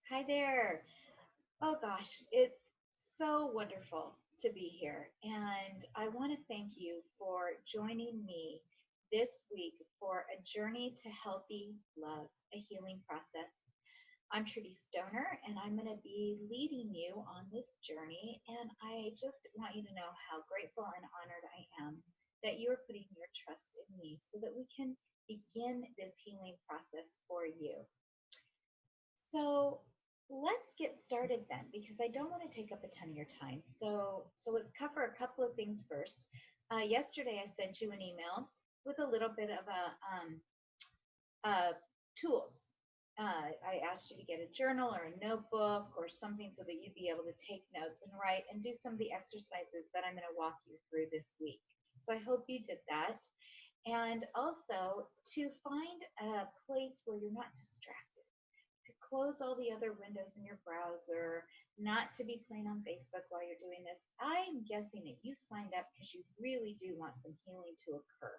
Hi there. Oh gosh, it's so wonderful to be here. And I want to thank you for joining me this week for a journey to healthy love, a healing process. I'm Trudy Stoner, and I'm going to be leading you on this journey. And I just want you to know how grateful and honored I am that you are putting your trust in me so that we can begin this healing process for you. So let's get started then, because I don't want to take up a ton of your time. So let's cover a couple of things first. Yesterday, I sent you an email with a little bit of tools. I asked you to get a journal or a notebook or something so that you'd be able to take notes and write and do some of the exercises that I'm going to walk you through this week. So I hope you did that. And also to find a place where you're not distracted, to close all the other windows in your browser, not to be playing on Facebook while you're doing this. I'm guessing that you signed up because you really do want some healing to occur.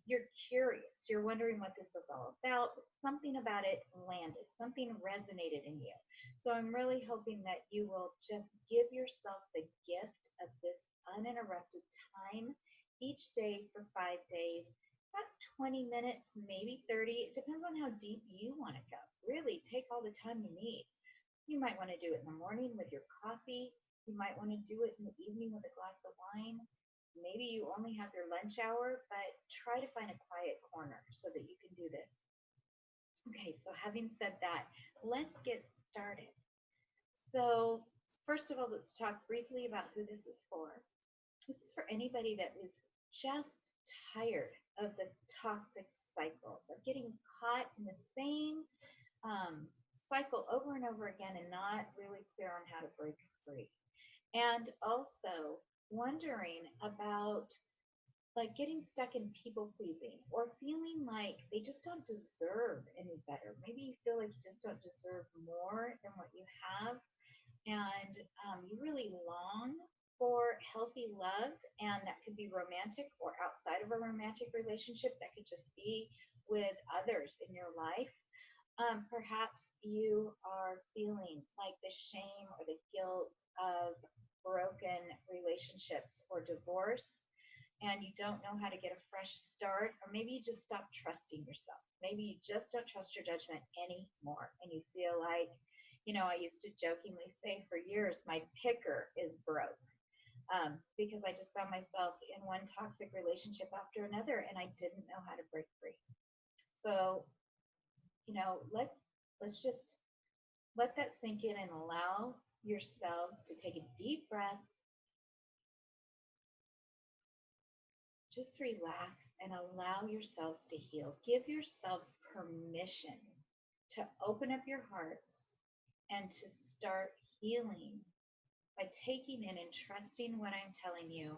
You're curious. You're wondering what this is all about. Something about it landed, something resonated in you. So I'm really hoping that you will just give yourself the gift of this uninterrupted time each day for 5 days, about 20 minutes, maybe 30. It depends on how deep you want to go. Really, take all the time you need. You might want to do it in the morning with your coffee. You might want to do it in the evening with a glass of wine. Maybe you only have your lunch hour, but try to find a quiet corner so that you can do this. Okay, so having said that, let's get started. So, first of all, let's talk briefly about who this is for. This is for anybody that is just tired of the toxic cycles, of getting caught in the same um, cycle over and over again and not really clear on how to break free. And also wondering about like getting stuck in people pleasing or feeling like they just don't deserve any better. Maybe you feel like you just don't deserve more than what you have, and you really long for healthy love, and that could be romantic or outside of a romantic relationship. That could just be with others in your life. Perhaps you are feeling like the shame or the guilt of broken relationships or divorce, and you don't know how to get a fresh start, or maybe you just stop trusting yourself. Maybe you just don't trust your judgment anymore, and you feel like, I used to jokingly say for years, my picker is broke. Because I just found myself in one toxic relationship after another, and I didn't know how to break free. So let's just let that sink in and allow yourselves to take a deep breath. Just relax and allow yourselves to heal. Give yourselves permission to open up your hearts and to start healing by taking in and trusting what I'm telling you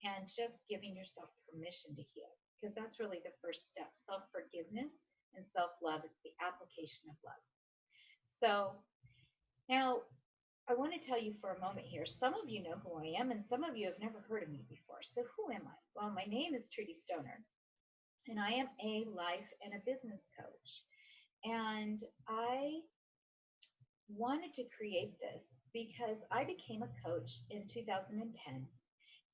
and just giving yourself permission to heal, because that's really the first step. Self forgiveness and self love is the application of love. So now I want to tell you for a moment here. Some of you know who I am, and some of you have never heard of me before. So, who am I? Well, my name is Trudy Stoner, and I am a life and a business coach. And I wanted to create this because I became a coach in 2010,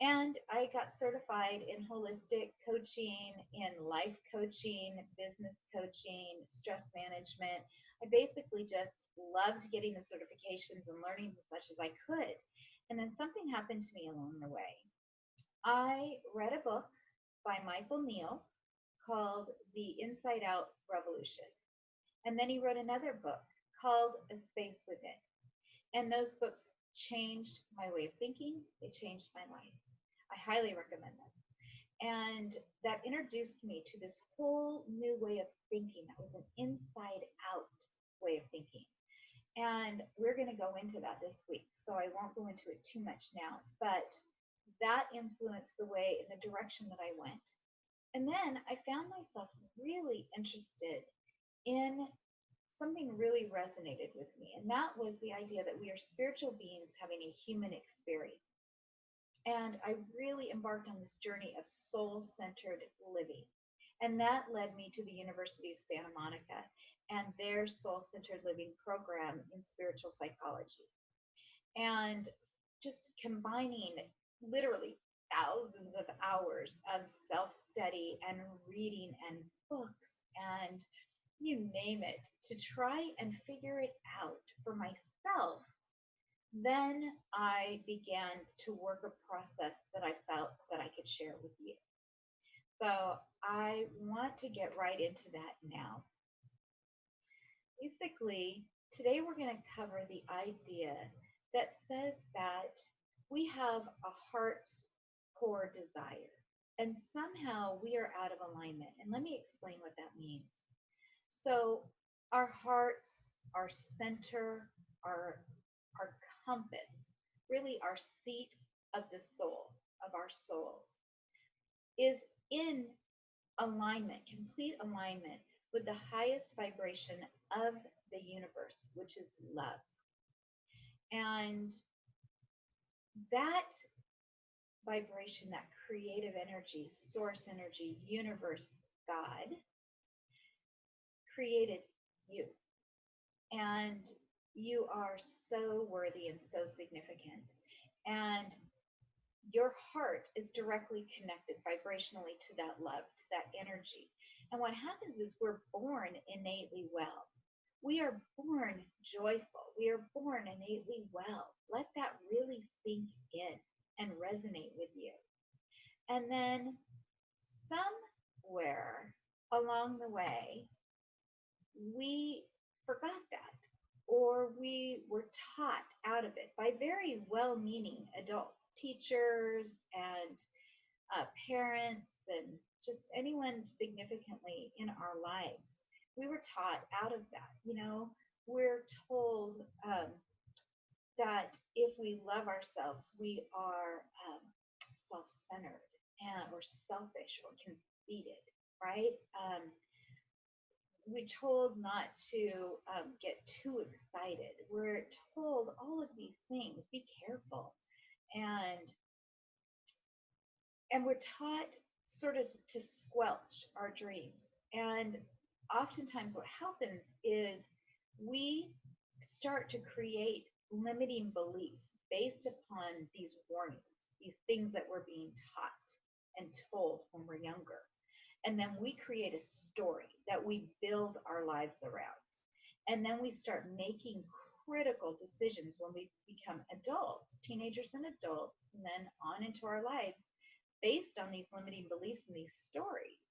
and I got certified in holistic coaching, in life coaching, business coaching, stress management. I basically just loved getting the certifications and learning as much as I could. And then something happened to me along the way. I read a book by Michael Neal called The Inside Out Revolution. And then he wrote another book called A Space Within. And those books changed my way of thinking, they changed my life. I highly recommend them. And that introduced me to this whole new way of thinking that was an inside out way of thinking. And we're going to go into that this week. So I won't go into it too much now, but that influenced the way in the direction that I went. And then I found myself really interested in something really resonated with me, and that was the idea that we are spiritual beings having a human experience. And I really embarked on this journey of soul centered living. And that led me to the University of Santa Monica. and their soul-centered living program in spiritual psychology. And just combining literally thousands of hours of self-study and reading and books and you name it to try and figure it out for myself, then I began to work a process that I felt that I could share with you. So I want to get right into that now. Basically, today we're going to cover the idea that says that we have a heart's core desire, and somehow we are out of alignment. And let me explain what that means. So, our hearts, our center, our compass, really our seat of the soul, of our souls, is in alignment, complete alignment with the highest vibration of the universe, which is love. And that vibration, that creative energy, source energy, universe, God, created you. And you are so worthy and so significant. And your heart is directly connected vibrationally to that love, to that energy. And what happens is we're born innately well. We are born joyful. We are born innately well. Let that really sink in and resonate with you. And then somewhere along the way, we forgot that, or we were taught out of it by very well-meaning adults, teachers, and parents, and just anyone significantly in our lives. We were taught out of that. We're told that if we love ourselves, we are self-centered or selfish or conceited, right? We're told not to get too excited. We're told all of these things. Be careful, and we're taught sort of to squelch our dreams. And oftentimes, what happens is we start to create limiting beliefs based upon these warnings, these things that we're being taught and told when we're younger. And then we create a story that we build our lives around. And then we start making critical decisions when we become adults, teenagers and adults, and then on into our lives based on these limiting beliefs and these stories.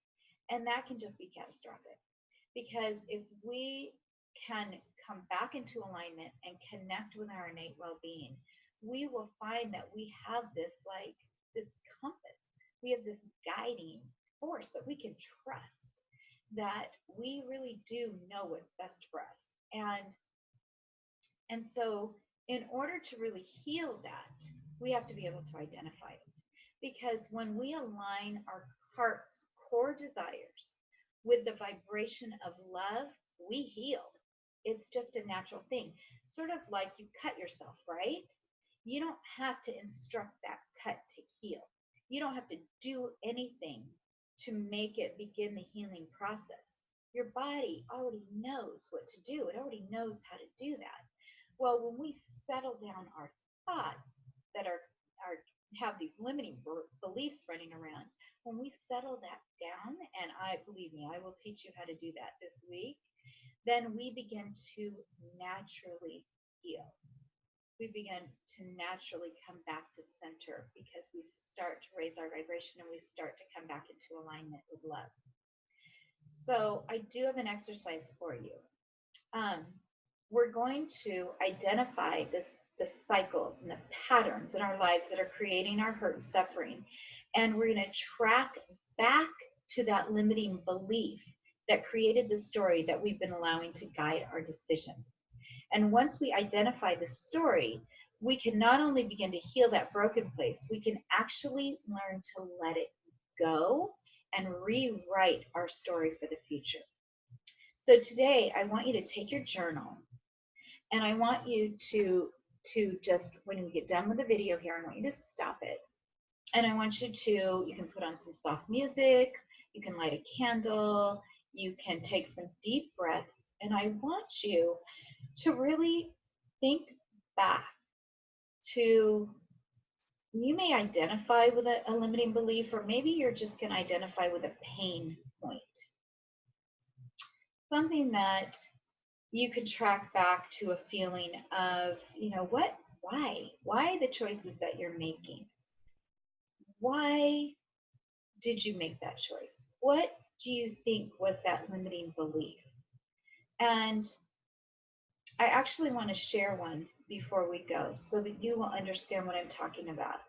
And that can just be catastrophic. Because if we can come back into alignment and connect with our innate well-being, we will find that we have this compass. We have this guiding force that we can trust, that we really do know what's best for us. And so in order to really heal that, we have to be able to identify it. Because when we align our heart's core desires with the vibration of love, we heal. It's just a natural thing. Sort of like you cut yourself, right? You don't have to instruct that cut to heal. You don't have to do anything to make it begin the healing process. Your body already knows what to do. It already knows how to do that. Well, when we settle down our thoughts that have these limiting beliefs running around, when we settle that down, and believe me, I will teach you how to do that this week, then we begin to naturally heal. We begin to naturally come back to center because we start to raise our vibration and we start to come back into alignment with love. So I do have an exercise for you. We're going to identify the cycles and the patterns in our lives that are creating our hurt and suffering. And we're going to track back to that limiting belief that created the story that we've been allowing to guide our decisions. And once we identify the story, we can not only begin to heal that broken place, we can actually learn to let it go and rewrite our story for the future. So today, I want you to take your journal, and I want you to just, when we get done with the video here, I want you to stop it. And I want you can put on some soft music, you can light a candle, you can take some deep breaths, And I want you to really think back to, you may identify with a limiting belief, or maybe you're just going to identify with a pain point, something that you could track back to a feeling of, why the choices that you're making? Why did you make that choice? What do you think was that limiting belief? And I actually want to share one before we go so that you will understand what I'm talking about.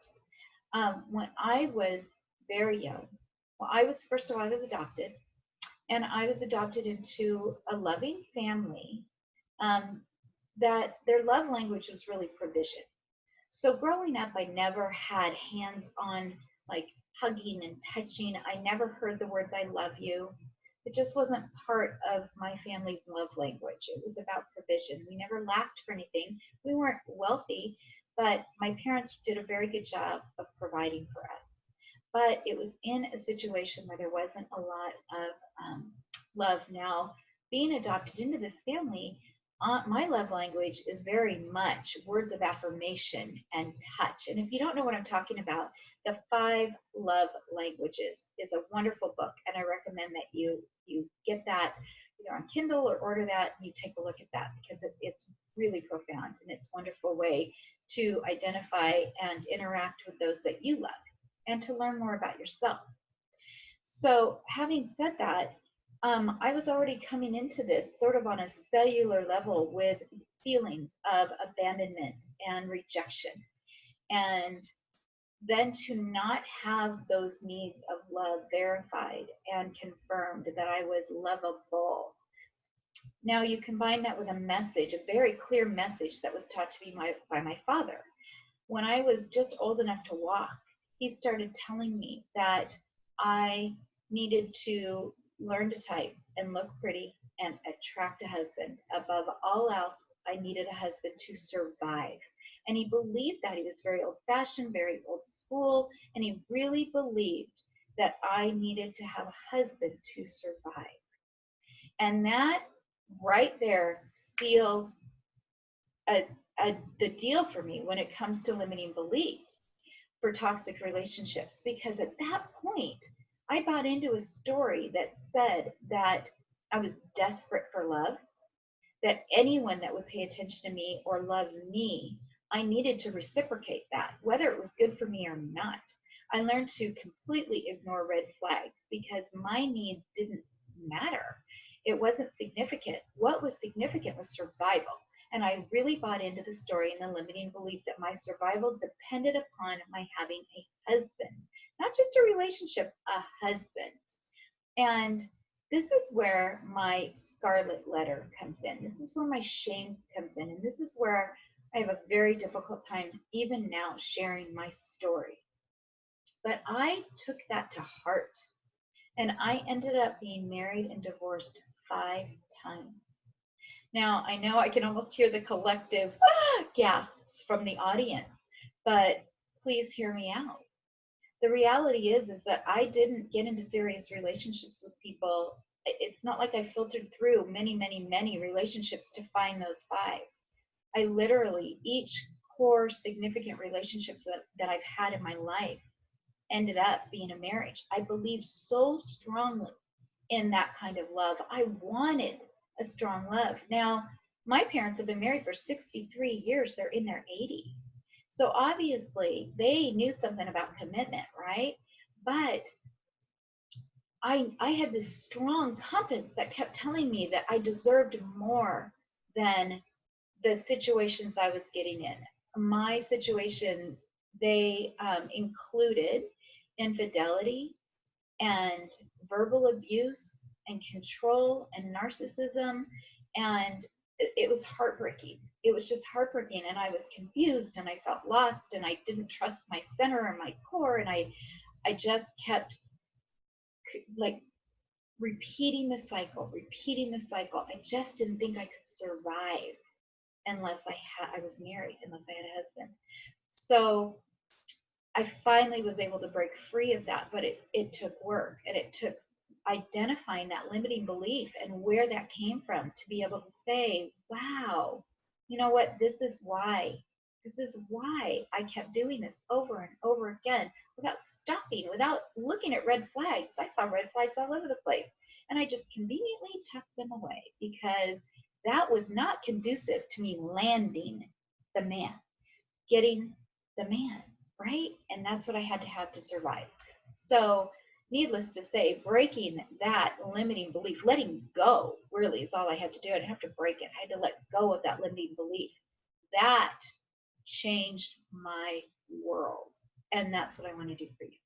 When I was very young, well, first of all, I was adopted, and I was adopted into a loving family um, that their love language was really provision. So growing up, I never had hands on, like, hugging and touching. I never heard the words, I love you. It just wasn't part of my family's love language. It was about provision. We never lacked for anything. We weren't wealthy, but my parents did a very good job of providing for us. But it was in a situation where there wasn't a lot of love. Now, being adopted into this family, my love language is very much words of affirmation and touch. And if you don't know what I'm talking about, The Five Love Languages is a wonderful book, and I recommend that you get that either on Kindle or order that and you take a look at that, because it's really profound, and it's a wonderful way to identify and interact with those that you love and to learn more about yourself. So, having said that, I was already coming into this sort of on a cellular level with feelings of abandonment and rejection. And then to not have those needs of love verified and confirmed that I was lovable. Now, you combine that with a message, a very clear message that was taught to me by my father. When I was just old enough to walk, he started telling me that I needed to learn to type and look pretty and attract a husband. Above all else, I needed a husband to survive. And he believed that. He was very old fashioned, very old school, and he really believed that I needed to have a husband to survive. And that right there sealed a, the deal for me when it comes to limiting beliefs for toxic relationships, because at that point I bought into a story that said that I was desperate for love, that anyone that would pay attention to me or love me, I needed to reciprocate that, whether it was good for me or not. I learned to completely ignore red flags because my needs didn't matter. It wasn't significant. What was significant was survival. And I really bought into the story and the limiting belief that my survival depended upon my having a husband, not just a relationship, a husband. And this is where my scarlet letter comes in. This is where my shame comes in. And this is where I have a very difficult time, even now, sharing my story. But I took that to heart. And I ended up being married and divorced 5 times. Now, I know I can almost hear the collective gasps from the audience, but please hear me out. The reality is that I didn't get into serious relationships with people. It's not like I filtered through many relationships to find those 5. I literally, each core significant relationships that I've had in my life ended up being a marriage. I believed so strongly in that kind of love. I wanted a strong love. Now, my parents have been married for 63 years. They're in their 80s. So obviously they knew something about commitment, right? But I had this strong compass that kept telling me that I deserved more than the situations I was getting in. My situations, they included infidelity and verbal abuse and control and narcissism, and it was heartbreaking. It was just heartbreaking, and I was confused and I felt lost and I didn't trust my center and my core, and I just kept like repeating the cycle. I just didn't think I could survive unless I was married, unless I had a husband. So I finally was able to break free of that, but it took work, and it took identifying that limiting belief and where that came from to be able to say, wow, you know what, this is why. This is why I kept doing this over and over again without stopping, without looking at red flags. I saw red flags all over the place. And I just conveniently tucked them away because that was not conducive to me landing the man, getting the man, right? And that's what I had to have to survive. So, needless to say, breaking that limiting belief, letting go really is all I had to do. I didn't have to break it. I had to let go of that limiting belief. That changed my world. And that's what I want to do for you.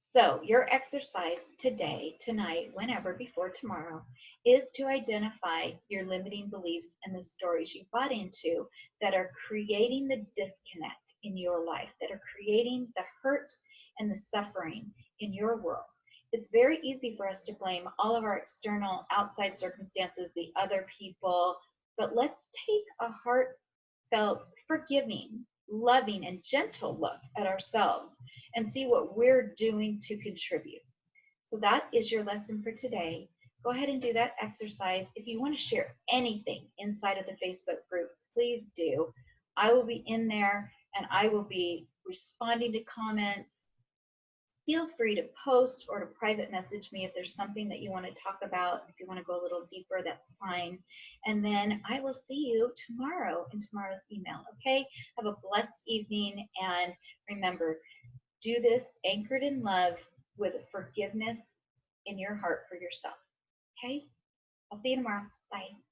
So, your exercise today, tonight, whenever, before tomorrow, is to identify your limiting beliefs and the stories you bought into that are creating the disconnect in your life, that are creating the hurt and the suffering in your world. It's very easy for us to blame all of our external, outside circumstances, the other people, but let's take a heartfelt, forgiving, loving, and gentle look at ourselves and see what we're doing to contribute. So that is your lesson for today. Go ahead and do that exercise. If you want to share anything inside of the Facebook group, please do. I will be in there and I will be responding to comments. Feel free to post or to private message me if there's something that you want to talk about. If you want to go a little deeper, that's fine. And then I will see you tomorrow in tomorrow's email. Okay? Have a blessed evening. And remember, do this anchored in love with forgiveness in your heart for yourself. Okay? I'll see you tomorrow. Bye.